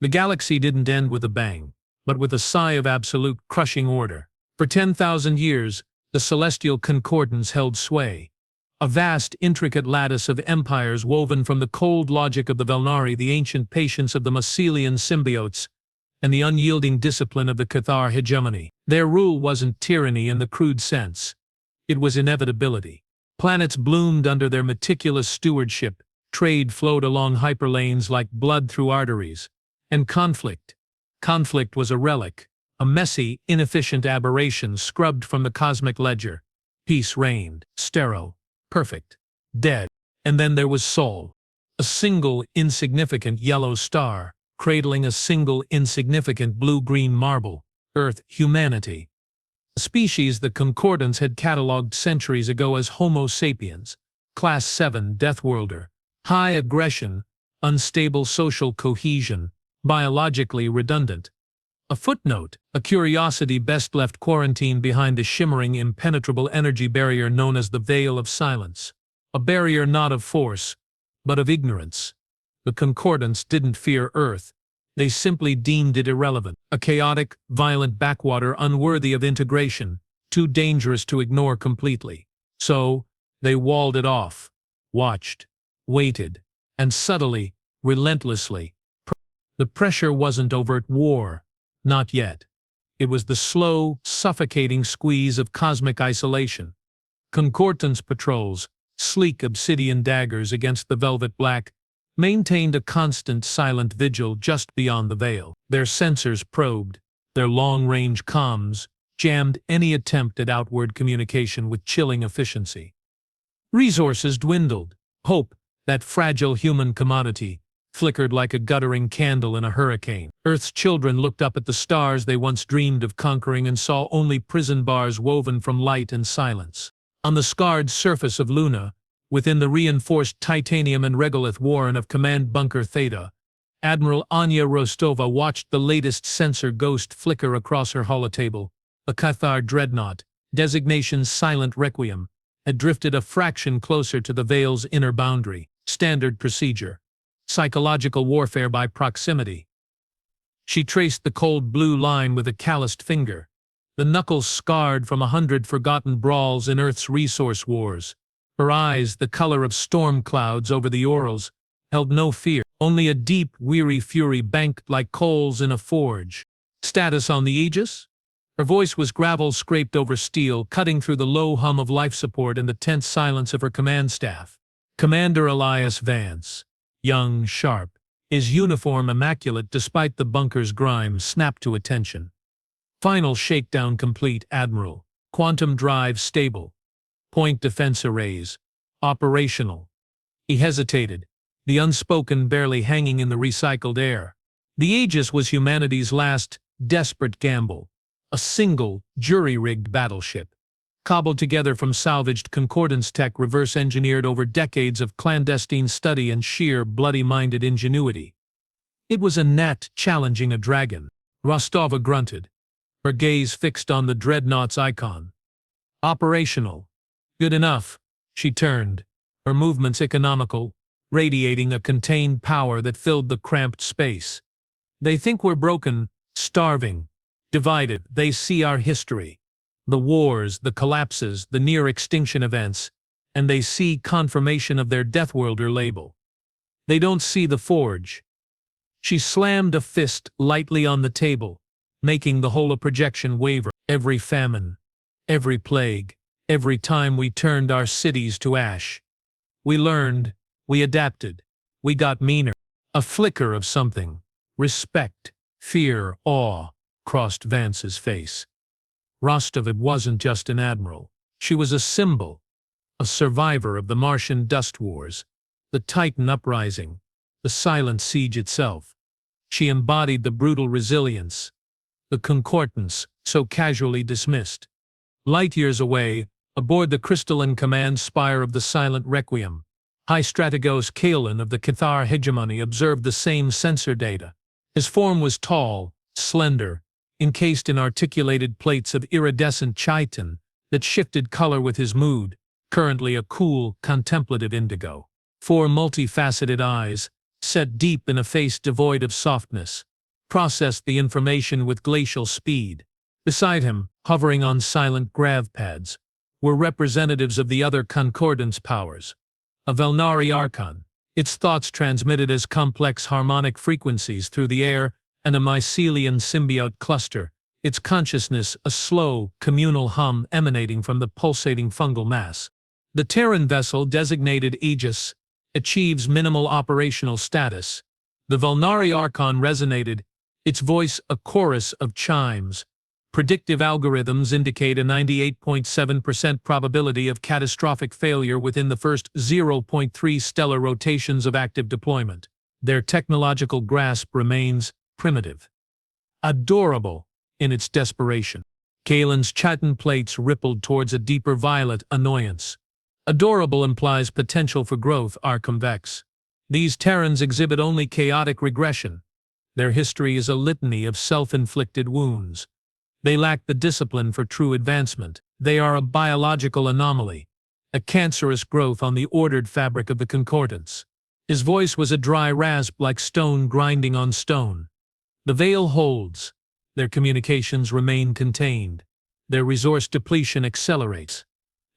The galaxy didn't end with a bang, but with a sigh of absolute crushing order. For 10,000 years, the celestial concordance held sway. A vast, intricate lattice of empires woven from the cold logic of the Velnari, the ancient patience of the Mycelian symbiotes, and the unyielding discipline of the Cathar hegemony. Their rule wasn't tyranny in the crude sense. It was inevitability. Planets bloomed under their meticulous stewardship, trade flowed along hyperlanes like blood through arteries, and conflict was a relic, a messy, inefficient aberration scrubbed from the cosmic ledger. Peace reigned, sterile, perfect, dead. And then there was Sol, a single insignificant yellow star, cradling a single insignificant blue-green marble, Earth, humanity. A species the Concordance had catalogued centuries ago as Homo sapiens, Class 7 Deathworlder, high aggression, unstable social cohesion, biologically redundant. A footnote, a curiosity best left quarantined behind the shimmering, impenetrable energy barrier known as the Veil of Silence. A barrier not of force, but of ignorance. The Concordance didn't fear Earth. They simply deemed it irrelevant, a chaotic, violent backwater unworthy of integration, too dangerous to ignore completely. So, they walled it off, watched, waited, and subtly, relentlessly. The pressure wasn't overt war. Not yet. It was the slow, suffocating squeeze of cosmic isolation. Concordance patrols, sleek obsidian daggers against the velvet black, maintained a constant silent vigil just beyond the veil. Their sensors probed, their long-range comms jammed any attempt at outward communication with chilling efficiency. Resources dwindled. Hope, that fragile human commodity, flickered like a guttering candle in a hurricane. Earth's children looked up at the stars they once dreamed of conquering and saw only prison bars woven from light and silence. On the scarred surface of Luna, within the reinforced titanium and regolith warren of Command Bunker Theta, Admiral Anya Rostova watched the latest sensor ghost flicker across her holotable. A Cathar dreadnought, designation Silent Requiem, had drifted a fraction closer to the Veil's inner boundary. Standard procedure. Psychological warfare by proximity. She traced the cold blue line with a calloused finger, the knuckles scarred from 100 forgotten brawls in Earth's resource wars. Her eyes, the color of storm clouds over the Urals, held no fear, only a deep, weary fury banked like coals in a forge. Status on the Aegis? Her voice was gravel scraped over steel, cutting through the low hum of life support and the tense silence of her command staff. Commander Elias Vance, young, sharp, his uniform immaculate despite the bunker's grime, snapped to attention. Final shakedown complete, Admiral. Quantum drive stable. Point defense arrays. Operational. He hesitated, the unspoken barely hanging in the recycled air. The Aegis was humanity's last, desperate gamble. A single, jury-rigged battleship, cobbled together from salvaged Concordance tech reverse-engineered over decades of clandestine study and sheer, bloody-minded ingenuity. It was a gnat challenging a dragon. Rostova grunted, her gaze fixed on the dreadnought's icon. Operational. Good enough. She turned, her movements economical, radiating a contained power that filled the cramped space. They think we're broken, starving, divided. They see our history. The wars, the collapses, the near-extinction events, and they see confirmation of their Deathworlder label. They don't see the forge. She slammed a fist lightly on the table, making the whole projection waver. Every famine, every plague, every time we turned our cities to ash. We learned, we adapted, we got meaner. A flicker of something, respect, fear, awe, crossed Vance's face. Rostova wasn't just an admiral. She was a symbol, a survivor of the Martian dust wars, the Titan uprising, the silent siege itself. She embodied the brutal resilience, the concordance so casually dismissed. Light years away, aboard the crystalline command spire of the Silent Requiem, High Strategos Kaelin of the Cathar hegemony observed the same sensor data. His form was tall, slender, encased in articulated plates of iridescent chitin that shifted color with his mood, currently a cool, contemplative indigo. 4 multifaceted eyes, set deep in a face devoid of softness, processed the information with glacial speed. Beside him, hovering on silent grav pads, were representatives of the other concordance powers. A Velnari Archon, its thoughts transmitted as complex harmonic frequencies through the air, and a mycelian symbiote cluster, its consciousness a slow, communal hum emanating from the pulsating fungal mass. The Terran vessel, designated Aegis, achieves minimal operational status. The Velnari Archon resonated, its voice a chorus of chimes. Predictive algorithms indicate a 98.7% probability of catastrophic failure within the first 0.3 stellar rotations of active deployment. Their technological grasp remains primitive, adorable in its desperation. Kalen's chitin plates rippled towards a deeper violet annoyance. Adorable implies potential for growth are convex. These Terrans exhibit only chaotic regression. Their history is a litany of self-inflicted wounds. They lack the discipline for true advancement. They are a biological anomaly, a cancerous growth on the ordered fabric of the concordance. His voice was a dry rasp like stone grinding on stone. The veil holds. Their communications remain contained. Their resource depletion accelerates.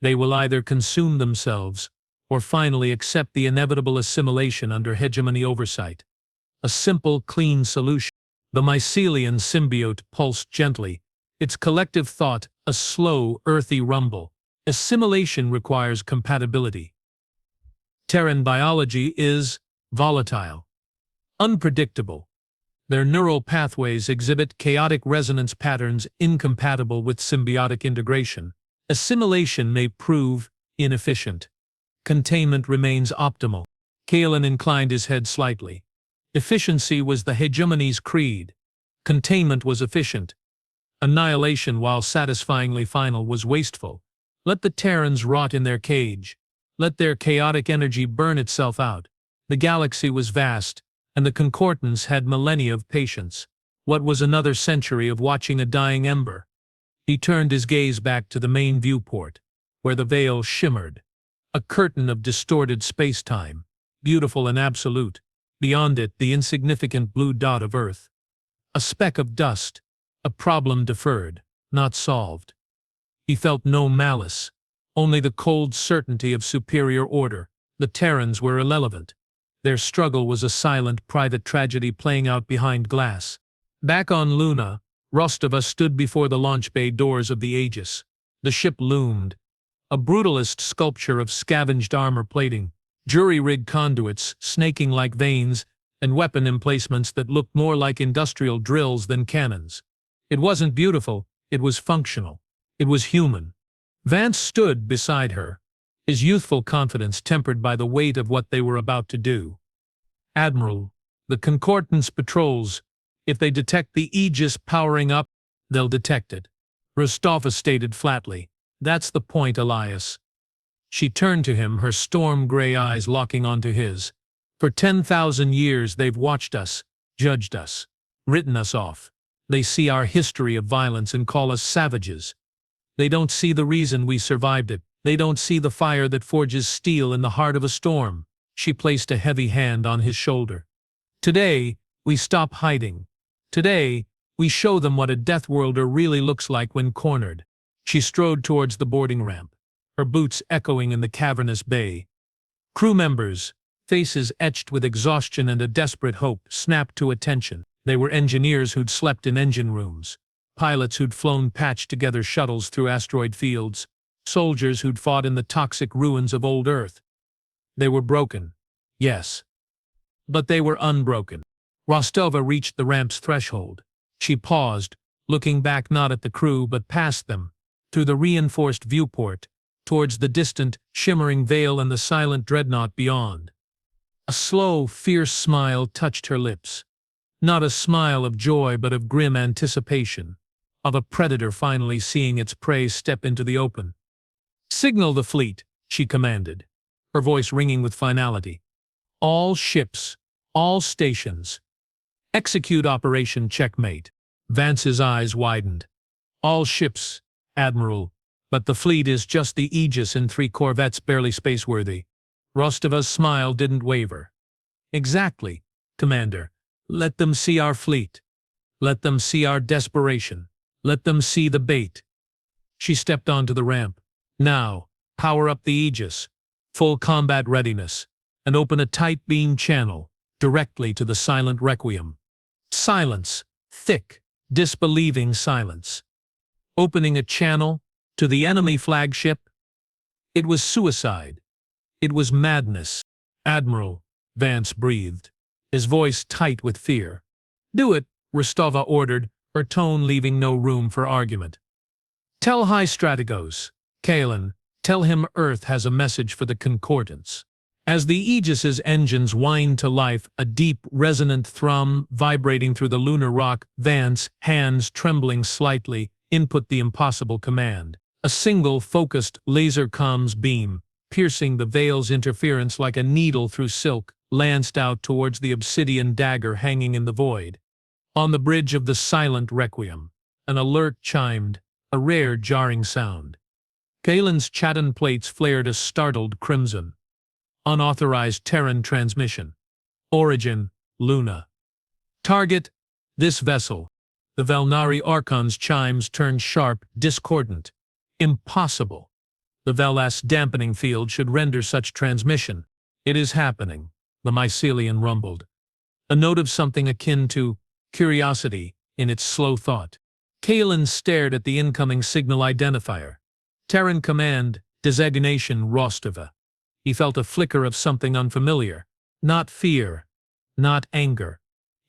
They will either consume themselves or finally accept the inevitable assimilation under hegemony oversight. A simple, clean solution. The mycelian symbiote pulsed gently, its collective thought a slow, earthy rumble. Assimilation requires compatibility. Terran biology is volatile, unpredictable. Their neural pathways exhibit chaotic resonance patterns incompatible with symbiotic integration. Assimilation may prove inefficient. Containment remains optimal. Kalen inclined his head slightly. Efficiency was the hegemony's creed. Containment was efficient. Annihilation, while satisfyingly final, was wasteful. Let the Terrans rot in their cage. Let their chaotic energy burn itself out. The galaxy was vast, and the concordance had millennia of patience. What was another century of watching a dying ember? He turned his gaze back to the main viewport, where the veil shimmered. A curtain of distorted space-time, beautiful and absolute. Beyond it, the insignificant blue dot of Earth. A speck of dust, a problem deferred, not solved. He felt no malice, only the cold certainty of superior order. The Terrans were irrelevant. Their struggle was a silent, private tragedy playing out behind glass. Back on Luna, Rostova stood before the launch bay doors of the Aegis. The ship loomed, a brutalist sculpture of scavenged armor plating, jury-rigged conduits snaking like veins, and weapon emplacements that looked more like industrial drills than cannons. It wasn't beautiful, it was functional. It was human. Vance stood beside her, his youthful confidence tempered by the weight of what they were about to do. Admiral, the Concordance patrols, if they detect the Aegis powering up, they'll detect it. Rostova stated flatly. That's the point, Elias. She turned to him, her storm-gray eyes locking onto his. For 10,000 years they've watched us, judged us, written us off. They see our history of violence and call us savages. They don't see the reason we survived it. They don't see the fire that forges steel in the heart of a storm. She placed a heavy hand on his shoulder. Today, we stop hiding. Today, we show them what a Deathworlder really looks like when cornered. She strode towards the boarding ramp, her boots echoing in the cavernous bay. Crew members, faces etched with exhaustion and a desperate hope, snapped to attention. They were engineers who'd slept in engine rooms, pilots who'd flown patched-together shuttles through asteroid fields, soldiers who'd fought in the toxic ruins of old Earth. They were broken, yes, but they were unbroken. Rostova reached the ramp's threshold. She paused, looking back not at the crew but past them, through the reinforced viewport, towards the distant, shimmering veil and the silent dreadnought beyond. A slow, fierce smile touched her lips. Not a smile of joy but of grim anticipation, of a predator finally seeing its prey step into the open. "Signal the fleet," she commanded, her voice ringing with finality. "All ships, all stations. Execute Operation Checkmate." Vance's eyes widened. "All ships, Admiral, but the fleet is just the Aegis and 3 corvettes barely spaceworthy." Rostova's smile didn't waver. Exactly, Commander. Let them see our fleet. Let them see our desperation. Let them see the bait. She stepped onto the ramp. Now, power up the Aegis, full combat readiness, and open a tight beam channel directly to the silent Requiem. Silence, thick, disbelieving silence. Opening a channel to the enemy flagship? It was suicide. It was madness. Admiral, Vance breathed, his voice tight with fear. Do it, Rostova ordered, her tone leaving no room for argument. Tell High Strategos, Kalen, tell him Earth has a message for the Concordance. As the Aegis's engines whined to life, a deep, resonant thrum vibrating through the lunar rock, Vance, hands trembling slightly, input the impossible command. A single, focused laser comms beam, piercing the veil's interference like a needle through silk, lanced out towards the obsidian dagger hanging in the void. On the bridge of the silent Requiem, an alert chimed, a rare jarring sound. Kalen's Chatten plates flared a startled crimson. Unauthorized Terran transmission. Origin, Luna. Target, this vessel. The Velnari Archon's chimes turned sharp, discordant. Impossible. The Velas dampening field should render such transmission. It is happening, the mycelian rumbled. A note of something akin to curiosity in its slow thought. Kalen stared at the incoming signal identifier. Terran Command, designation Rostova. He felt a flicker of something unfamiliar. Not fear, not anger.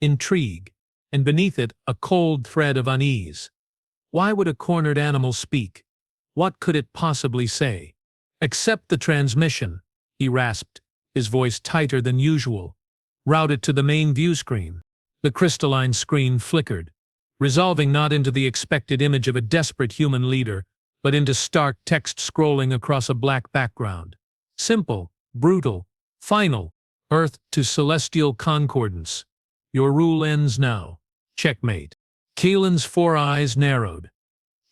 Intrigue, and beneath it a cold thread of unease. Why would a cornered animal speak? What could it possibly say? Accept the transmission, he rasped, his voice tighter than usual. Route it to the main view screen. The crystalline screen flickered, resolving not into the expected image of a desperate human leader, but into stark text scrolling across a black background. Simple, brutal, final, Earth to Celestial Concordance. Your rule ends now. Checkmate. Keelan's four eyes narrowed.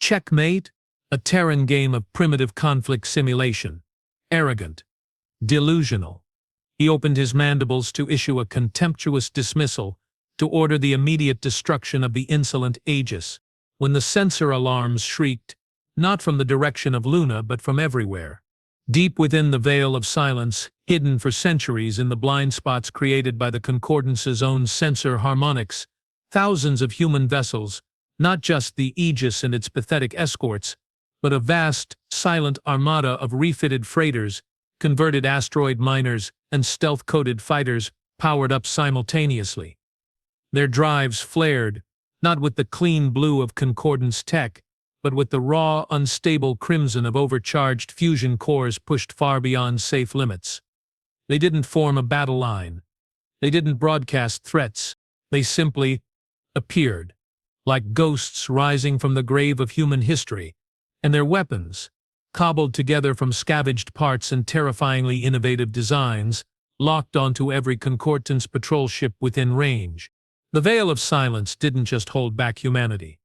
Checkmate? A Terran game of primitive conflict simulation. Arrogant. Delusional. He opened his mandibles to issue a contemptuous dismissal, to order the immediate destruction of the insolent Aegis, when the sensor alarms shrieked, not from the direction of Luna but from everywhere. Deep within the veil of silence, hidden for centuries in the blind spots created by the Concordance's own sensor harmonics, thousands of human vessels, not just the Aegis and its pathetic escorts, but a vast, silent armada of refitted freighters, converted asteroid miners, and stealth-coated fighters powered up simultaneously. Their drives flared, not with the clean blue of Concordance tech, but with the raw, unstable crimson of overcharged fusion cores pushed far beyond safe limits. They didn't form a battle line. They didn't broadcast threats. They simply appeared, like ghosts rising from the grave of human history, and their weapons, cobbled together from scavenged parts and terrifyingly innovative designs, locked onto every Concordance patrol ship within range. The veil of silence didn't just hold back humanity.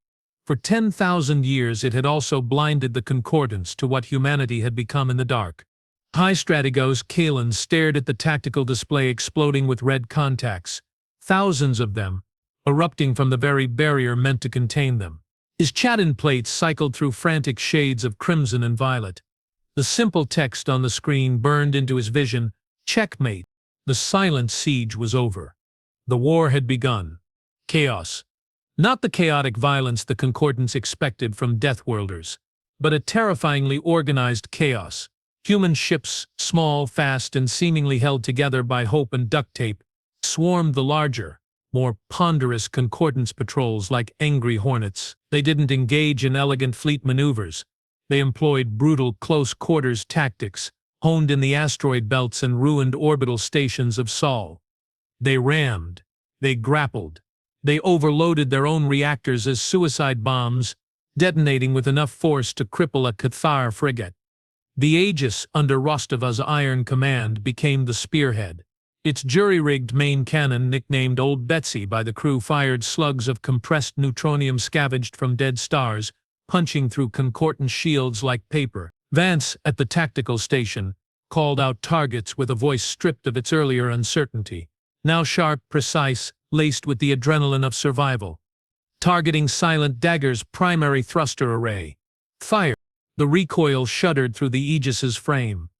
For 10,000 years it had also blinded the Concordance to what humanity had become in the dark. High Strategos Kalen stared at the tactical display exploding with red contacts, thousands of them, erupting from the very barrier meant to contain them. His Chatten plates cycled through frantic shades of crimson and violet. The simple text on the screen burned into his vision, Checkmate. The silent siege was over. The war had begun. Chaos. Not the chaotic violence the Concordance expected from Deathworlders, but a terrifyingly organized chaos. Human ships, small, fast, and seemingly held together by hope and duct tape, swarmed the larger, more ponderous Concordance patrols like angry hornets. They didn't engage in elegant fleet maneuvers. They employed brutal close-quarters tactics, honed in the asteroid belts and ruined orbital stations of Sol. They rammed. They grappled. They overloaded their own reactors as suicide bombs, detonating with enough force to cripple a Cathar frigate. The Aegis, under Rostova's iron command, became the spearhead. Its jury-rigged main cannon, nicknamed Old Betsy by the crew, fired slugs of compressed neutronium scavenged from dead stars, punching through Concordance shields like paper. Vance, at the tactical station, called out targets with a voice stripped of its earlier uncertainty. now sharp, precise, laced with the adrenaline of survival. Targeting Silent Dagger's primary thruster array. Fire! The recoil shuddered through the Aegis's frame.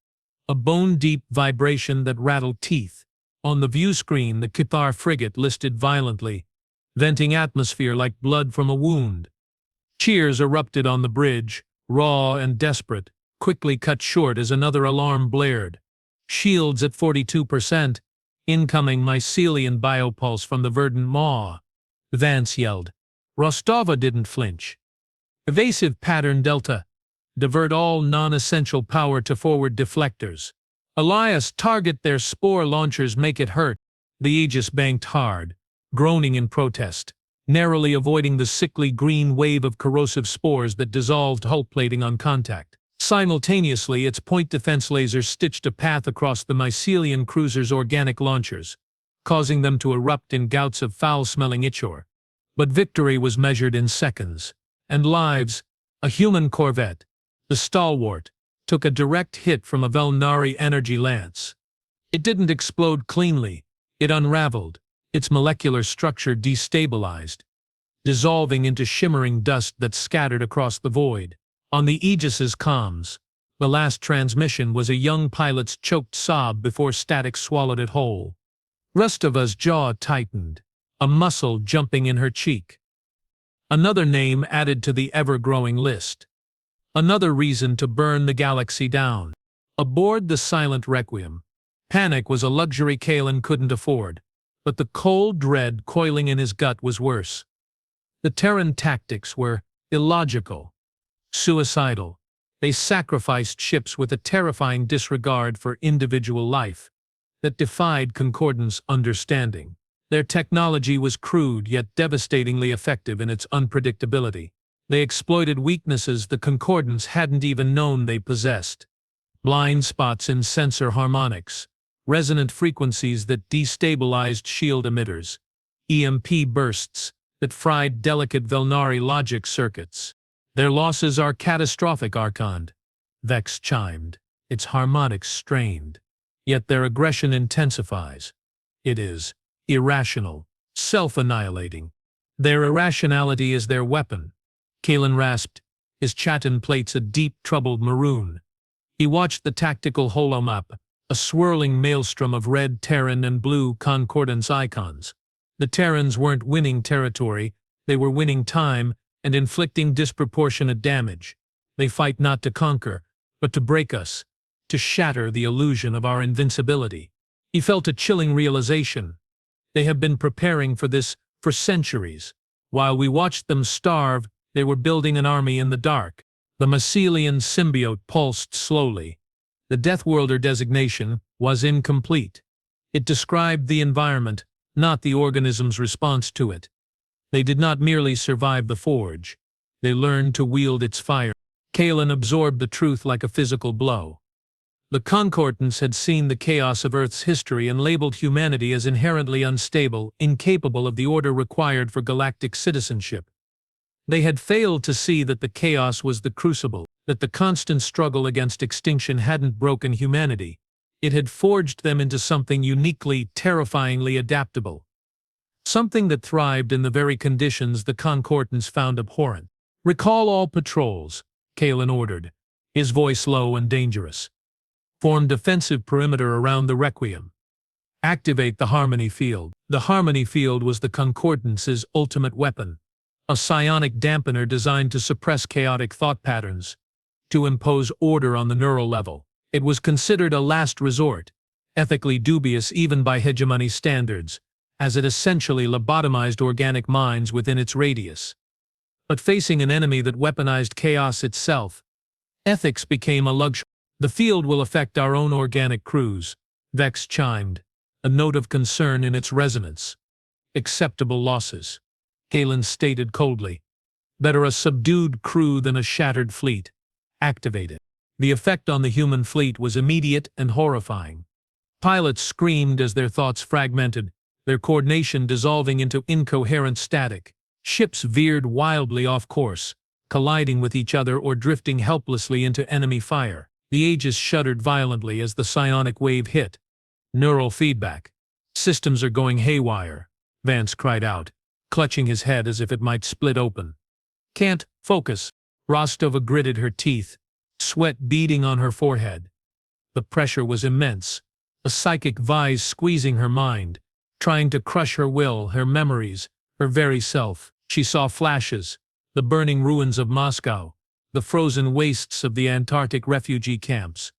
A bone-deep vibration that rattled teeth. On the view screen, the Cathar frigate listed violently, venting atmosphere like blood from a wound. Cheers erupted on the bridge, raw and desperate, quickly cut short as another alarm blared. Shields at 42%. Incoming mycelium biopulse from the verdant maw. Vance yelled. Rostova didn't flinch. Evasive pattern Delta. Divert all non-essential power to forward deflectors. Elias, target their spore launchers, make it hurt. The Aegis banked hard, groaning in protest, narrowly avoiding the sickly green wave of corrosive spores that dissolved hull plating on contact. Simultaneously, its point defense lasers stitched a path across the mycelium cruiser's organic launchers, causing them to erupt in gouts of foul-smelling ichor. But victory was measured in seconds, and lives. A human corvette, the Stalwart, took a direct hit from a Velnari energy lance. It didn't explode cleanly. It unraveled, its molecular structure destabilized, dissolving into shimmering dust that scattered across the void. On the Aegis's comms, the last transmission was a young pilot's choked sob before static swallowed it whole. Rostova's jaw tightened, a muscle jumping in her cheek. Another name added to the ever-growing list. Another reason to burn the galaxy down. Aboard the Silent Requiem, panic was a luxury Kalen couldn't afford, but the cold dread coiling in his gut was worse. The Terran tactics were illogical, suicidal. They sacrificed ships with a terrifying disregard for individual life that defied Concordance understanding. Their technology was crude yet devastatingly effective in its unpredictability. They exploited weaknesses the Concordance hadn't even known they possessed. Blind spots in sensor harmonics, resonant frequencies that destabilized shield emitters, EMP bursts that fried delicate Velnari logic circuits. Their losses are catastrophic, Archon. Vex chimed, its harmonics strained. Yet their aggression intensifies. It is irrational, self-annihilating. Their irrationality is their weapon. Kalen rasped, his chatin plates a deep, troubled maroon. He watched the tactical holomap, a swirling maelstrom of red Terran and blue Concordance icons. The Terrans weren't winning territory, they were winning time and inflicting disproportionate damage. They fight not to conquer, but to break us, to shatter the illusion of our invincibility. He felt a chilling realization. They have been preparing for this for centuries. While we watched them starve, they were building an army in the dark. The mycelium symbiote pulsed slowly. The Deathworlder designation was incomplete. It described the environment, not the organism's response to it. They did not merely survive the forge. They learned to wield its fire. Kalen absorbed the truth like a physical blow. The Concordance had seen the chaos of Earth's history and labeled humanity as inherently unstable, incapable of the order required for galactic citizenship. They had failed to see that the chaos was the crucible, that the constant struggle against extinction hadn't broken humanity. It had forged them into something uniquely, terrifyingly adaptable. Something that thrived in the very conditions the Concordance found abhorrent. Recall all patrols, Kalen ordered, his voice low and dangerous. Form defensive perimeter around the Requiem. Activate the Harmony Field. The Harmony Field was the Concordance's ultimate weapon. A psionic dampener designed to suppress chaotic thought patterns, to impose order on the neural level. It was considered a last resort, ethically dubious even by hegemony standards, as it essentially lobotomized organic minds within its radius. But facing an enemy that weaponized chaos itself, ethics became a luxury. The field will affect our own organic crews, Vex chimed, a note of concern in its resonance. Acceptable losses, Kalen stated coldly. Better a subdued crew than a shattered fleet. Activate it. The effect on the human fleet was immediate and horrifying. Pilots screamed as their thoughts fragmented, their coordination dissolving into incoherent static. Ships veered wildly off course, colliding with each other or drifting helplessly into enemy fire. The Aegis shuddered violently as the psionic wave hit. Neural feedback. Systems are going haywire, Vance cried out, clutching his head as if it might split open. Can't focus. Rostova gritted her teeth, sweat beading on her forehead. The pressure was immense, a psychic vise squeezing her mind, trying to crush her will, her memories, her very self. She saw flashes, the burning ruins of Moscow, the frozen wastes of the Antarctic refugee camps,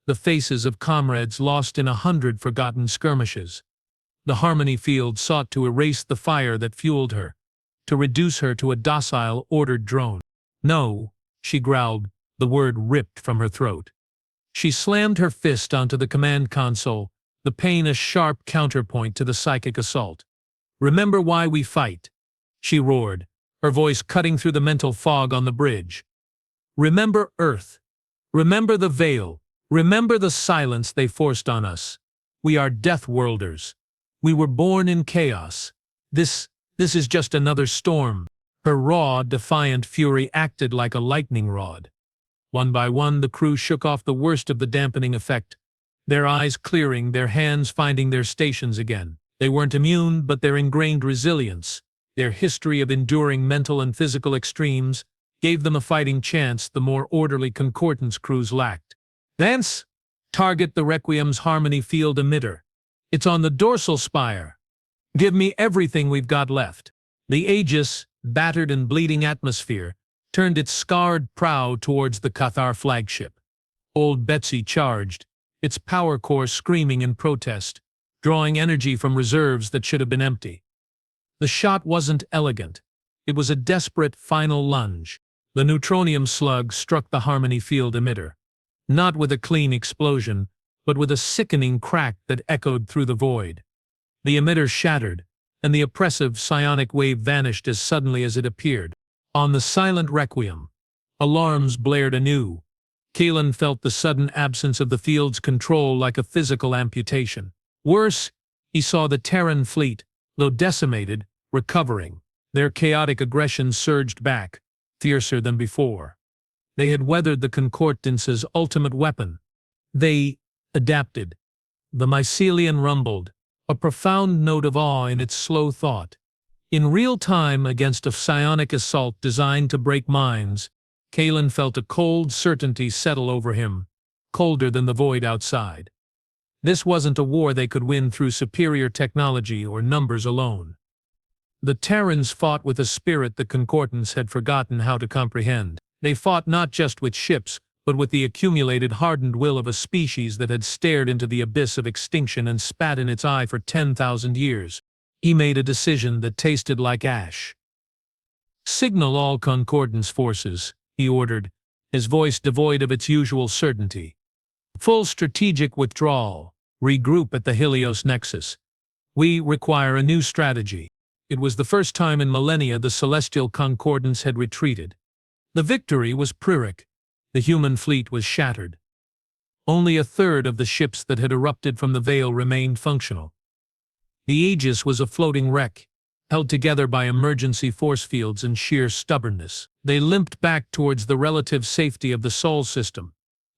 the faces of comrades lost in 100 forgotten skirmishes. The Harmony field sought to erase the fire that fueled her, to reduce her to a docile, ordered drone. No, she growled, the word ripped from her throat. She slammed her fist onto the command console, the pain a sharp counterpoint to the psychic assault. Remember why we fight, she roared, her voice cutting through the mental fog on the bridge. Remember Earth. Remember the veil. Remember the silence they forced on us. We are Death Worlders. We were born in chaos. This is just another storm. Her raw, defiant fury acted like a lightning rod. One by one, the crew shook off the worst of the dampening effect, their eyes clearing, their hands finding their stations again. They weren't immune, but their ingrained resilience, their history of enduring mental and physical extremes, gave them a fighting chance the more orderly Concordance crews lacked. Vance, target the Requiem's Harmony field emitter. It's on the dorsal spire. Give me everything we've got left. The Aegis, battered and bleeding atmosphere, turned its scarred prow towards the Cathar flagship. Old Betsy charged, its power core screaming in protest, drawing energy from reserves that should have been empty. The shot wasn't elegant. It was a desperate final lunge. The neutronium slug struck the Harmony field emitter, not with a clean explosion, but with a sickening crack that echoed through the void. The emitter shattered, and the oppressive psionic wave vanished as suddenly as it appeared. On the silent Requiem, alarms blared anew. Kalen felt the sudden absence of the field's control like a physical amputation. Worse, he saw the Terran fleet, though decimated, recovering. Their chaotic aggression surged back, fiercer than before. They had weathered the Concordance's ultimate weapon. They adapted. The mycelium rumbled, a profound note of awe in its slow thought. In real time, against a psionic assault designed to break minds, Kalen felt a cold certainty settle over him, colder than the void outside. This wasn't a war they could win through superior technology or numbers alone. The Terrans fought with a spirit the Concordance had forgotten how to comprehend. They fought not just with ships, but with the accumulated hardened will of a species that had stared into the abyss of extinction and spat in its eye for 10,000 years. He made a decision that tasted like ash. Signal all Concordance forces, he ordered, his voice devoid of its usual certainty. Full strategic withdrawal. Regroup at the Helios Nexus. We require a new strategy. It was the first time in millennia the Celestial Concordance had retreated. The victory was Pyrrhic. The human fleet was shattered. Only a third of the ships that had erupted from the veil remained functional. The Aegis was a floating wreck, held together by emergency force fields and sheer stubbornness. They limped back towards the relative safety of the Sol system,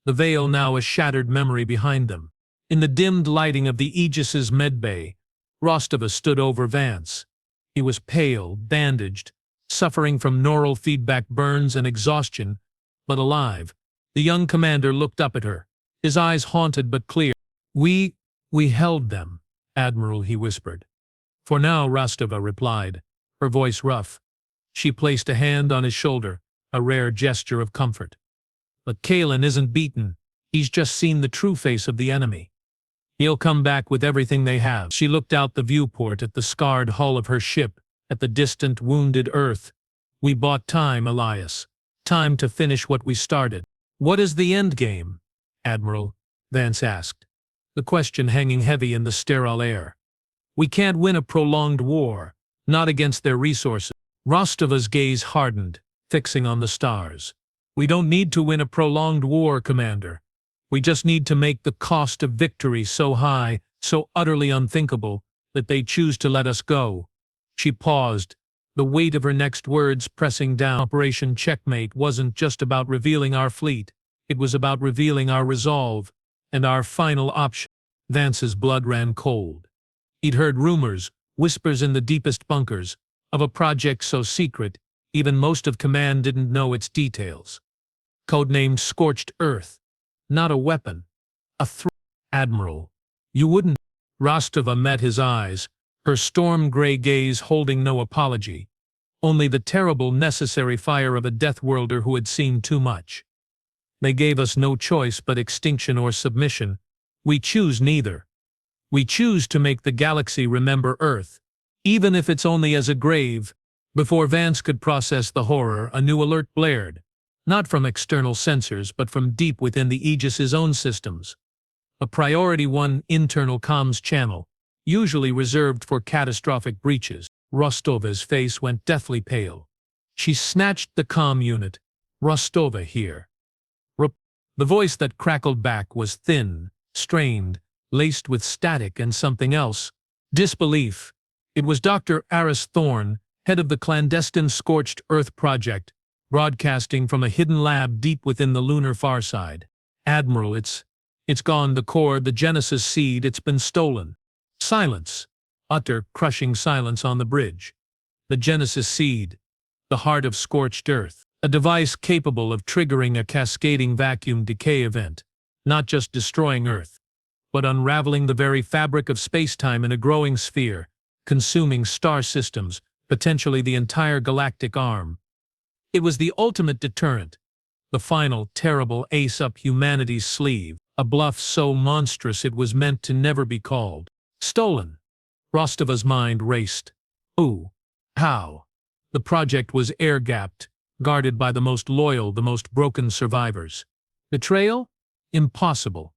the veil now a shattered memory behind them. In the dimmed lighting of the Aegis's medbay, Rostova stood over Vance. He was pale, bandaged, suffering from neural feedback burns and exhaustion, but alive. The young commander looked up at her, his eyes haunted but clear. We held them, Admiral, he whispered. For now, Rostova replied, her voice rough. She placed a hand on his shoulder, a rare gesture of comfort. But Kalen isn't beaten. He's just seen the true face of the enemy. He'll come back with everything they have. She looked out the viewport at the scarred hull of her ship, at the distant, wounded Earth. We bought time, Elias. Time to finish what we started. What is the end game, Admiral? Vance asked, the question hanging heavy in the sterile air. We can't win a prolonged war, not against their resources. Rostova's gaze hardened, fixing on the stars. We don't need to win a prolonged war, Commander. We just need to make the cost of victory so high, so utterly unthinkable, that they choose to let us go. She paused, the weight of her next words pressing down. Operation Checkmate wasn't just about revealing our fleet. It was about revealing our resolve, and our final option. Vance's blood ran cold. He'd heard rumors, whispers in the deepest bunkers, of a project so secret, even most of command didn't know its details. Codenamed Scorched Earth. Not a weapon. A threat. Admiral. You wouldn't. Rostova met his eyes, her storm-gray gaze holding no apology. Only the terrible, necessary fire of a death-worlder who had seen too much. They gave us no choice but extinction or submission. We choose neither. We choose to make the galaxy remember Earth, even if it's only as a grave. Before Vance could process the horror, a new alert blared. Not from external sensors, but from deep within the Aegis's own systems. A Priority 1 internal comms channel, usually reserved for catastrophic breaches. Rostova's face went deathly pale. She snatched the comm unit. Rostova here. The voice that crackled back was thin, strained, laced with static and something else. Disbelief. It was Dr. Aris Thorne, head of the clandestine Scorched Earth project, broadcasting from a hidden lab deep within the lunar far side. Admiral, it's gone, the core, the Genesis seed, it's been stolen. Silence. Utter, crushing silence on the bridge. The Genesis seed. The heart of Scorched Earth. A device capable of triggering a cascading vacuum decay event. Not just destroying Earth, but unraveling the very fabric of space-time in a growing sphere, consuming star systems, potentially the entire galactic arm. It was the ultimate deterrent. The final, terrible ace up humanity's sleeve. A bluff so monstrous it was meant to never be called. Stolen. Rostova's mind raced. Who? How? The project was air-gapped, guarded by the most loyal, the most broken survivors. Betrayal? Impossible.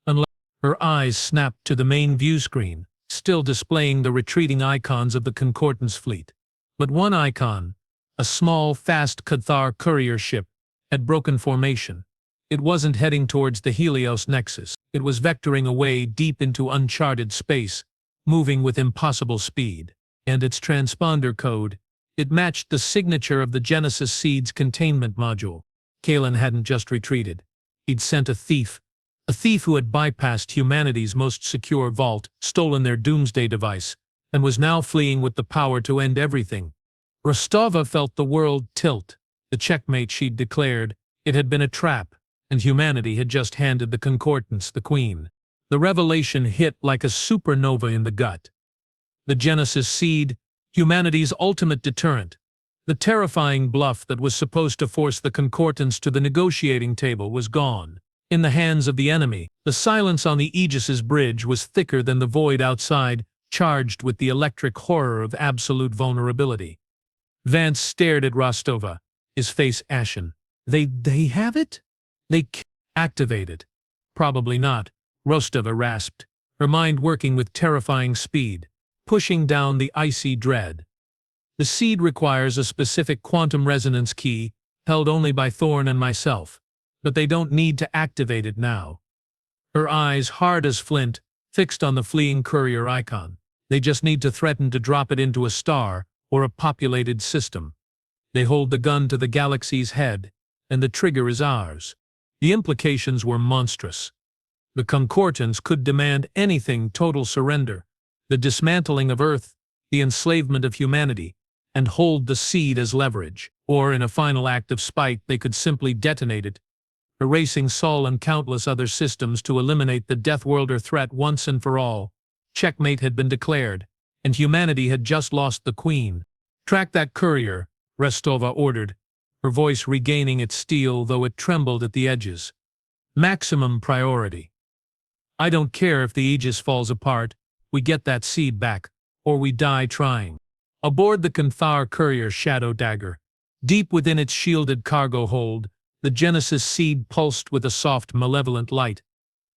Unless her eyes snapped to the main view screen, still displaying the retreating icons of the Concordance fleet. But one icon, a small, fast Cathar courier ship, had broken formation. It wasn't heading towards the Helios nexus. It was vectoring away deep into uncharted space, moving with impossible speed. And its transponder code, it matched the signature of the Genesis seed's containment module. Kalen hadn't just retreated. He'd sent a thief who had bypassed humanity's most secure vault, stolen their doomsday device, and was now fleeing with the power to end everything. Rostova felt the world tilt. The checkmate she'd declared, it had been a trap, and humanity had just handed the Concordance the queen. The revelation hit like a supernova in the gut. The Genesis seed, humanity's ultimate deterrent. The terrifying bluff that was supposed to force the Concordance to the negotiating table was gone. In the hands of the enemy, the silence on the Aegis's bridge was thicker than the void outside, charged with the electric horror of absolute vulnerability. Vance stared at Rostova, his face ashen. They have it? They activate it. Probably not, Rostova rasped, her mind working with terrifying speed, pushing down the icy dread. The seed requires a specific quantum resonance key, held only by Thorne and myself, but they don't need to activate it now. Her eyes, hard as flint, fixed on the fleeing courier icon. They just need to threaten to drop it into a star or a populated system. They hold the gun to the galaxy's head, and the trigger is ours. The implications were monstrous. The Concordance could demand anything: total surrender, the dismantling of Earth, the enslavement of humanity, and hold the seed as leverage. Or, in a final act of spite, they could simply detonate it, erasing Sol and countless other systems to eliminate the Deathworlder threat once and for all. Checkmate had been declared, and humanity had just lost the queen. Track that courier, Rostova ordered, her voice regaining its steel though it trembled at the edges. Maximum priority. I don't care if the Aegis falls apart, we get that seed back, or we die trying. Aboard the Cathar courier Shadow Dagger, deep within its shielded cargo hold, the Genesis seed pulsed with a soft, malevolent light.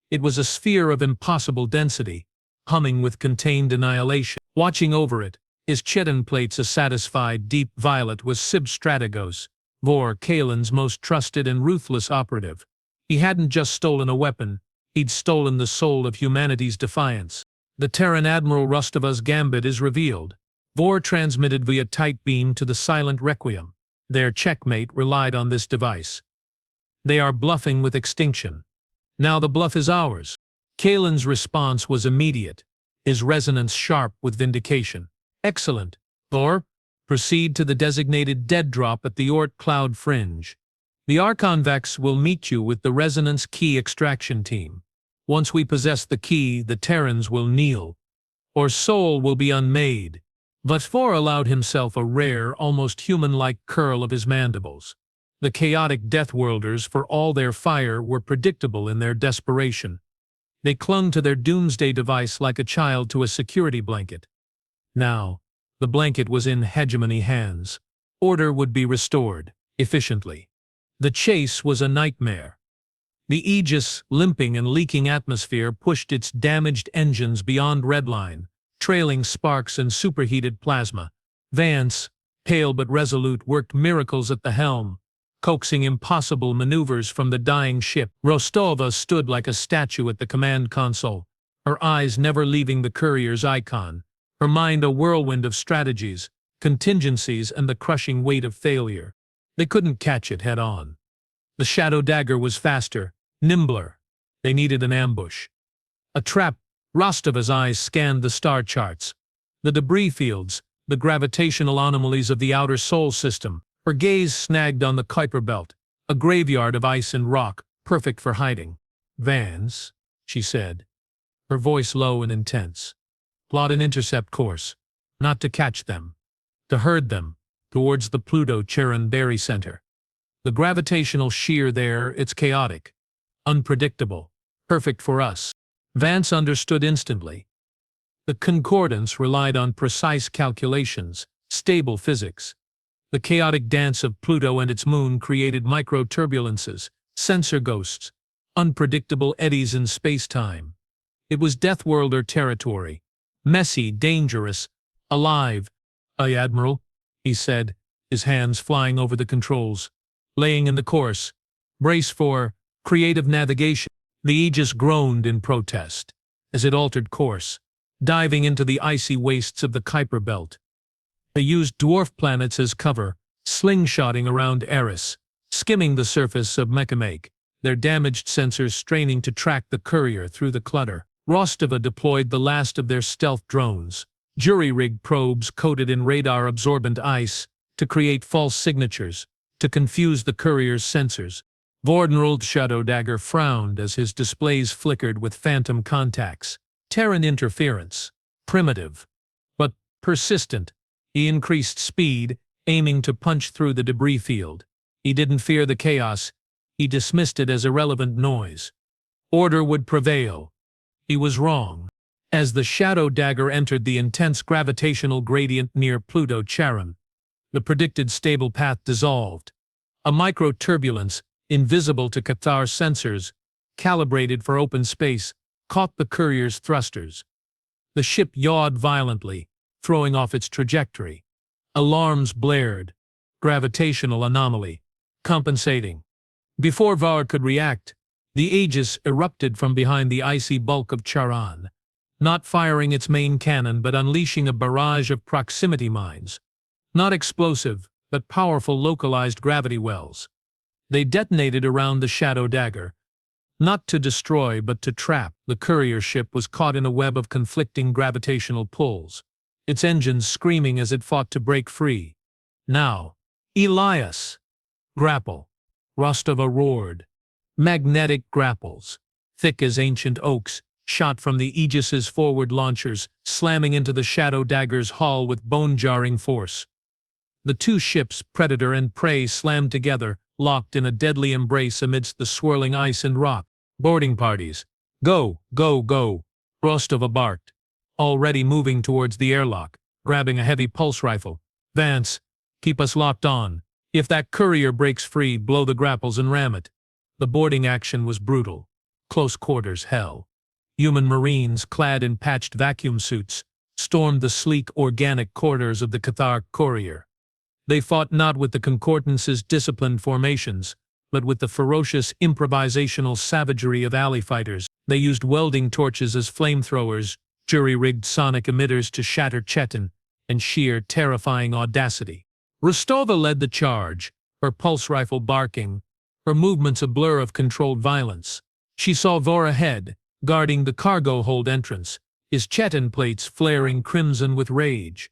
It was a sphere of impossible density, humming with contained annihilation. Watching over it, his chitin plates a satisfied deep violet, was Sib Strategos, Vor Kalen's most trusted and ruthless operative. He hadn't just stolen a weapon, he'd stolen the soul of humanity's defiance. The Terran Admiral Rostova's gambit is revealed. Vor transmitted via tight beam to the silent Requiem. Their checkmate relied on this device. They are bluffing with extinction. Now the bluff is ours. Kalen's response was immediate. his resonance sharp with vindication. Excellent. Thor, proceed to the designated dead drop at the Oort cloud fringe. The Archonvex will meet you with the resonance key extraction team. Once we possess the key, the Terrans will kneel, or soul will be unmade. But Thor allowed himself a rare, almost human-like curl of his mandibles. The chaotic Deathworlders, for all their fire, were predictable in their desperation. They clung to their doomsday device like a child to a security blanket. Now, the blanket was in hegemony hands. Order would be restored, efficiently. The chase was a nightmare. The Aegis, limping and leaking atmosphere, pushed its damaged engines beyond redline, trailing sparks and superheated plasma. Vance, pale but resolute, worked miracles at the helm, coaxing impossible maneuvers from the dying ship. Rostova stood like a statue at the command console, her eyes never leaving the courier's icon, her mind a whirlwind of strategies, contingencies, and the crushing weight of failure. They couldn't catch it head-on. The shadow dagger was faster, nimbler. They needed an ambush. A trap. Rostova's eyes scanned the star charts, the debris fields, the gravitational anomalies of the outer Sol system. Her gaze snagged on the Kuiper Belt, a graveyard of ice and rock, perfect for hiding. Vance, she said, her voice low and intense. Plot an intercept course, not to catch them, to herd them towards the Pluto-Charon Berry Center. The gravitational shear there, it's chaotic, unpredictable, perfect for us. Vance understood instantly. The concordance relied on precise calculations, stable physics. The chaotic dance of Pluto and its moon created micro-turbulences, sensor ghosts, unpredictable eddies in space-time. It was Deathworlder territory, messy, dangerous, alive. "Aye, Admiral," he said, his hands flying over the controls. "Laying in the course. Brace for creative navigation." The Aegis groaned in protest as it altered course, diving into the icy wastes of the Kuiper Belt. They used dwarf planets as cover, slingshotting around Eris, skimming the surface of Checkmate, their damaged sensors straining to track the courier through the clutter. Rostova deployed the last of their stealth drones, jury-rigged probes coated in radar-absorbent ice, to create false signatures, to confuse the courier's sensors. Vordenrald's shadow dagger frowned as his displays flickered with phantom contacts. Terran interference. Primitive, but persistent. He increased speed, aiming to punch through the debris field. He didn't fear the chaos. He dismissed it as irrelevant noise. Order would prevail. He was wrong. As the shadow dagger entered the intense gravitational gradient near Pluto-Charon, the predicted stable path dissolved. A micro-turbulence, invisible to Cathar sensors, calibrated for open space, caught the courier's thrusters. The ship yawed violently, throwing off its trajectory. Alarms blared. Gravitational anomaly. Compensating. Before Var could react, the Aegis erupted from behind the icy bulk of Charon, not firing its main cannon but unleashing a barrage of proximity mines. Not explosive, but powerful localized gravity wells. They detonated around the shadow dagger, not to destroy but to trap. The courier ship was caught in a web of conflicting gravitational pulls, its engines screaming as it fought to break free. "Now, Elias!" "Grapple!" Rostova roared. Magnetic grapples, thick as ancient oaks, shot from the Aegis's forward launchers, slamming into the shadow dagger's hull with bone-jarring force. The two ships, predator and prey, slammed together, locked in a deadly embrace amidst the swirling ice and rock. "Boarding parties. Go, go, go," Rostova barked, already moving towards the airlock, grabbing a heavy pulse rifle. "Vance, keep us locked on. If that courier breaks free, blow the grapples and ram it." The boarding action was brutal. Close quarters hell. Human Marines, clad in patched vacuum suits, stormed the sleek, organic corridors of the Cathar courier. They fought not with the Concordance's disciplined formations, but with the ferocious improvisational savagery of alley fighters. They used welding torches as flamethrowers, jury-rigged sonic emitters to shatter Chetan, and sheer, terrifying audacity. Rostova led the charge, her pulse rifle barking, her movements a blur of controlled violence. She saw Vor ahead, guarding the cargo hold entrance, his chitin plates flaring crimson with rage.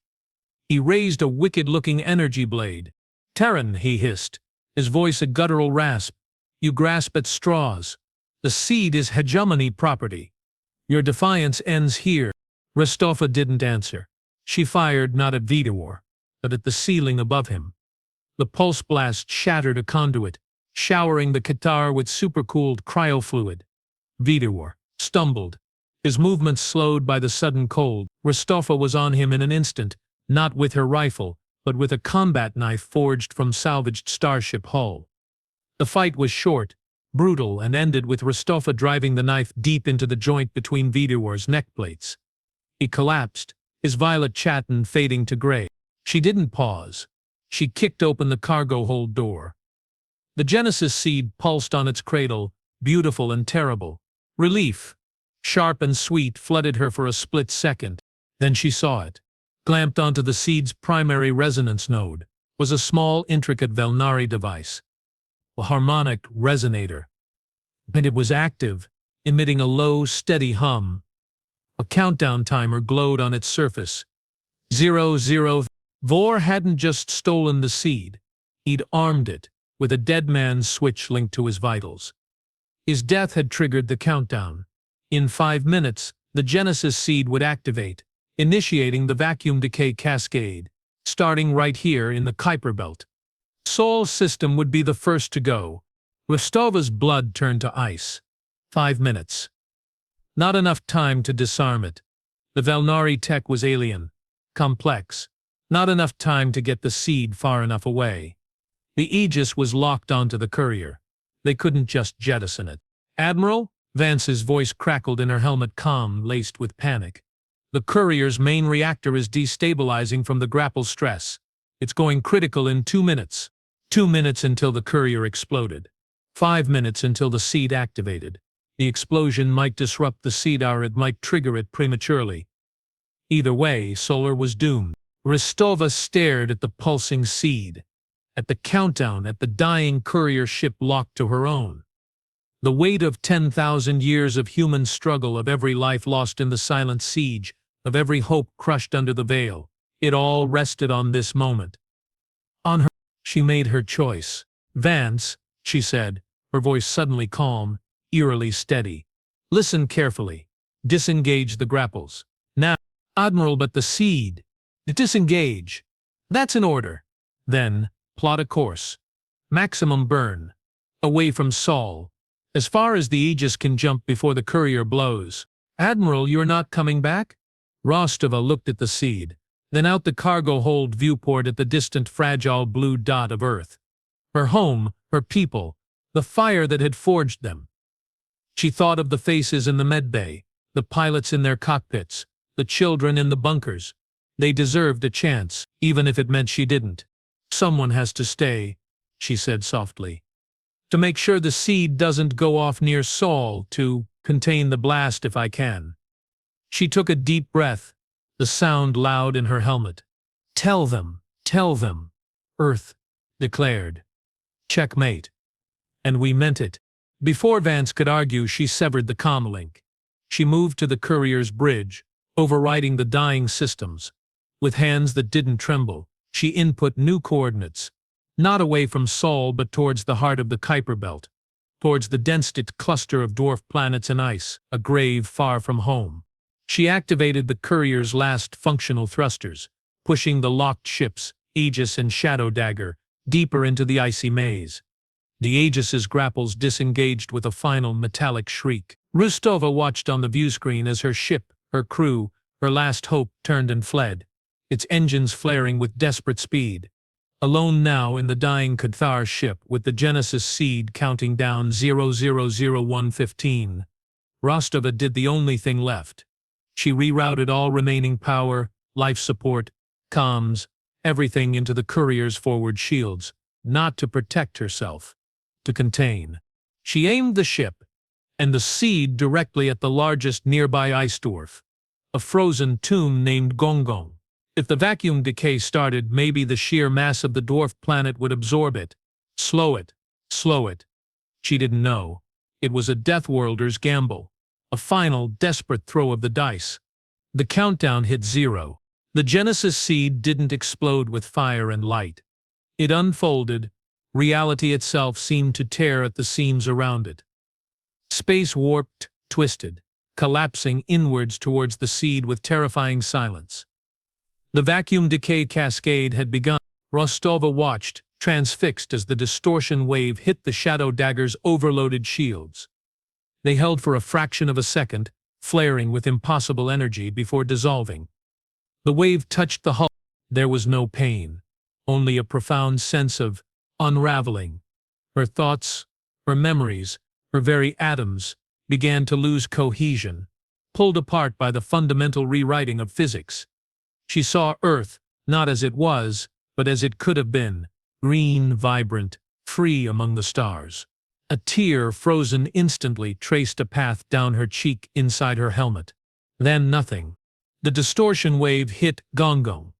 He raised a wicked-looking energy blade. "Terran," he hissed, his voice a guttural rasp. "You grasp at straws. The seed is hegemony property. Your defiance ends here." Rostova didn't answer. She fired not at Vidor, but at the ceiling above him. The pulse blast shattered a conduit, showering the Qatar with supercooled cryofluid. Vidor stumbled, his movements slowed by the sudden cold. Rostova was on him in an instant, not with her rifle, but with a combat knife forged from salvaged starship hull. The fight was short, brutal, and ended with Rostova driving the knife deep into the joint between Vidor's neck plates. He collapsed, his violet chitin fading to gray. She didn't pause. She kicked open the cargo hold door. The Genesis seed pulsed on its cradle, beautiful and terrible. Relief, sharp and sweet, flooded her for a split second. Then she saw it. Clamped onto the seed's primary resonance node was a small, intricate Velnari device, a harmonic resonator. And it was active, emitting a low, steady hum. A countdown timer glowed on its surface. 00. Vor hadn't just stolen the seed. He'd armed it with a dead man's switch linked to his vitals. His death had triggered the countdown. In 5 minutes, the Genesis seed would activate, initiating the vacuum decay cascade, starting right here in the Kuiper belt. Sol's system would be the first to go. Rostova's blood turned to ice. 5 minutes. Not enough time to disarm it. The Velnari tech was alien, complex. Not enough time to get the seed far enough away. The Aegis was locked onto the courier. They couldn't just jettison it. "Admiral?" Vance's voice crackled in her helmet, calm, laced with panic. "The courier's main reactor is destabilizing from the grapple stress. It's going critical in 2 minutes. 2 minutes until the courier exploded. 5 minutes until the seed activated. The explosion might disrupt the seed, or it might trigger it prematurely. Either way, Solar was doomed." Rostova stared at the pulsing seed, at the countdown, at the dying courier ship locked to her own. The weight of 10,000 years of human struggle, of every life lost in the silent siege, of every hope crushed under the veil, it all rested on this moment. On her, she made her choice. "Vance," she said, her voice suddenly calm, eerily steady. "Listen carefully. Disengage the grapples. Now." "Admiral, but the seed." "Disengage. That's an order. Then, plot a course. Maximum burn. Away from Sol. As far as the Aegis can jump before the courier blows." "Admiral, you're not coming back?" Rostova looked at the seed, then out the cargo hold viewport at the distant fragile blue dot of Earth. Her home, her people, the fire that had forged them. She thought of the faces in the medbay, the pilots in their cockpits, the children in the bunkers. They deserved a chance, even if it meant she didn't. "Someone has to stay," she said softly. "To make sure the seed doesn't go off near Sol, to contain the blast if I can." She took a deep breath, the sound loud in her helmet. Tell them," Earth declared. "Checkmate." And we meant it. Before Vance could argue, she severed the comlink. She moved to the courier's bridge, overriding the dying systems. With hands that didn't tremble, she input new coordinates. Not away from Sol, but towards the heart of the Kuiper belt. Towards the densest cluster of dwarf planets and ice, a grave far from home. She activated the courier's last functional thrusters, pushing the locked ships, Aegis and Shadow Dagger, deeper into the icy maze. The Aegis's grapples disengaged with a final metallic shriek. Rostova watched on the viewscreen as her ship, her crew, her last hope turned and fled, its engines flaring with desperate speed. Alone now in the dying Cathar ship with the Genesis seed counting down 000115, Rostova did the only thing left. She rerouted all remaining power, life support, comms, everything into the courier's forward shields, not to protect herself, to contain. She aimed the ship, and the seed directly at the largest nearby ice dwarf, a frozen tomb named Gongong. If the vacuum decay started, maybe the sheer mass of the dwarf planet would absorb it. Slow it. She didn't know. It was a Deathworlder's gamble, a final, desperate throw of the dice. The countdown hit 0. The Genesis seed didn't explode with fire and light. It unfolded. Reality itself seemed to tear at the seams around it. Space warped, twisted, collapsing inwards towards the seed with terrifying silence. The vacuum decay cascade had begun. Rostova watched, transfixed as the distortion wave hit the Shadow Dagger's overloaded shields. They held for a fraction of a second, flaring with impossible energy before dissolving. The wave touched the hull. There was no pain, only a profound sense of unraveling. Her thoughts, her memories, her very atoms began to lose cohesion, pulled apart by the fundamental rewriting of physics. She saw Earth, not as it was, but as it could have been, green, vibrant, free among the stars. A tear, frozen instantly, traced a path down her cheek inside her helmet. Then nothing. The distortion wave hit Gongong.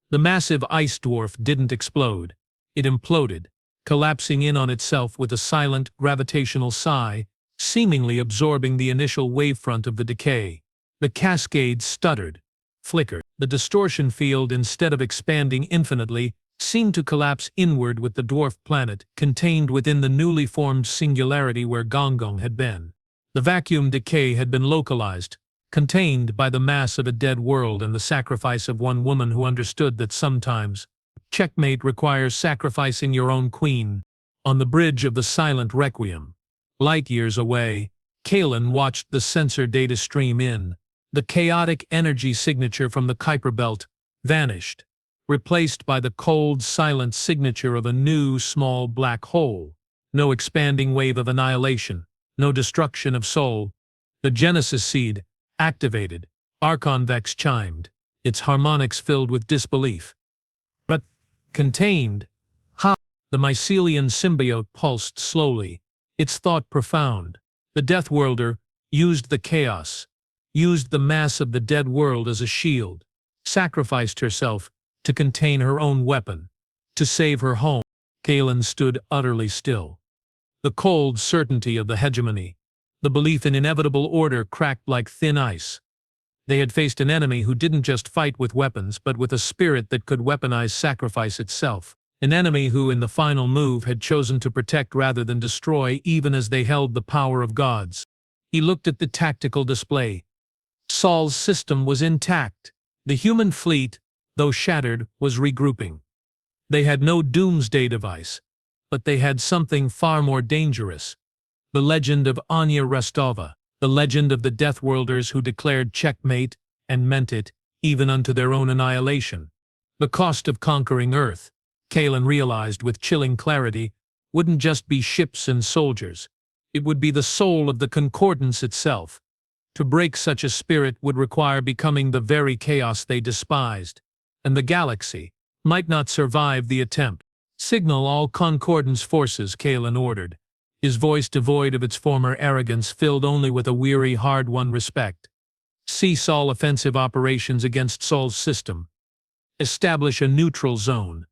The massive ice dwarf didn't explode. It imploded, collapsing in on itself with a silent, gravitational sigh, seemingly absorbing the initial wavefront of the decay. The cascade stuttered, flickered. The distortion field, instead of expanding infinitely, seemed to collapse inward with the dwarf planet contained within the newly formed singularity where Gongong had been. The vacuum decay had been localized, contained by the mass of a dead world and the sacrifice of one woman who understood that sometimes checkmate requires sacrificing your own queen. On the bridge of the silent requiem, light years away, Kalen watched the sensor data stream in. The chaotic energy signature from the Kuiper belt vanished, replaced by the cold, silent signature of a new, small black hole. No expanding wave of annihilation, no destruction of soul. The Genesis seed, activated, Archonvex chimed, its harmonics filled with disbelief. But contained, how? The mycelian symbiote pulsed slowly, its thought profound. The Deathworlder used the chaos, used the mass of the dead world as a shield, sacrificed herself to contain her own weapon, to save her home. Kalen stood utterly still. The cold certainty of the hegemony, the belief in inevitable order cracked like thin ice. They had faced an enemy who didn't just fight with weapons but with a spirit that could weaponize sacrifice itself. An enemy who, in the final move, had chosen to protect rather than destroy, even as they held the power of gods. He looked at the tactical display. Sol's system was intact. The human fleet, though shattered, was regrouping. They had no doomsday device, but they had something far more dangerous. The legend of Anya Rostova, the legend of the Deathworlders who declared checkmate and meant it, even unto their own annihilation. The cost of conquering Earth, Kalen realized with chilling clarity, wouldn't just be ships and soldiers. It would be the soul of the Concordance itself. To break such a spirit would require becoming the very chaos they despised, and the galaxy might not survive the attempt. Signal all Concordance forces, Kalen ordered, his voice devoid of its former arrogance, filled only with a weary, hard-won respect. Cease all offensive operations against Sol's system. Establish a neutral zone.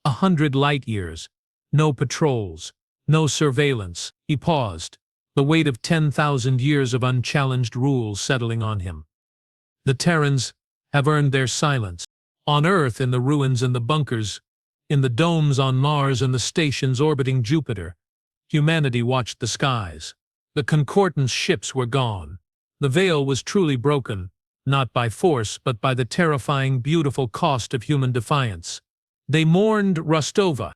100 light-years. No patrols. No surveillance. He paused, the weight of 10,000 years of unchallenged rule settling on him. The Terrans have earned their silence. On Earth, in the ruins and the bunkers, in the domes on Mars and the stations orbiting Jupiter, humanity watched the skies. The Concordance ships were gone. The veil was truly broken, not by force but by the terrifying, beautiful cost of human defiance. They mourned Rostova.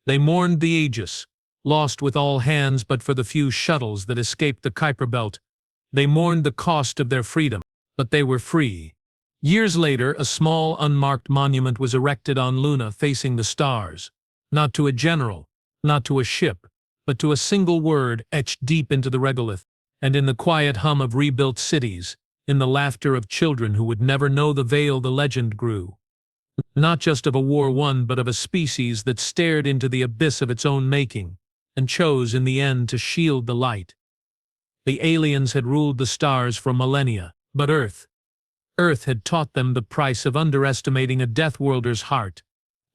They mourned the Aegis, lost with all hands but for the few shuttles that escaped the Kuiper belt. They mourned the cost of their freedom, but they were free. Years later, a small, unmarked monument was erected on Luna facing the stars. Not to a general, not to a ship, but to a single word etched deep into the regolith, and in the quiet hum of rebuilt cities, in the laughter of children who would never know the veil, the legend grew. Not just of a war won, but of a species that stared into the abyss of its own making, and chose in the end to shield the light. The aliens had ruled the stars for millennia, but Earth had taught them the price of underestimating a Deathworlder's heart.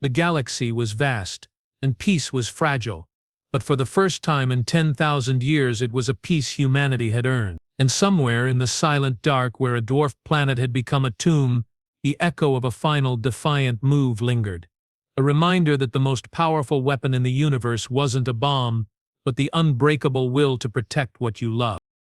The galaxy was vast, and peace was fragile, but for the first time in 10,000 years it was a peace humanity had earned. And somewhere in the silent dark where a dwarf planet had become a tomb, the echo of a final defiant move lingered. A reminder that the most powerful weapon in the universe wasn't a bomb, but the unbreakable will to protect what you love.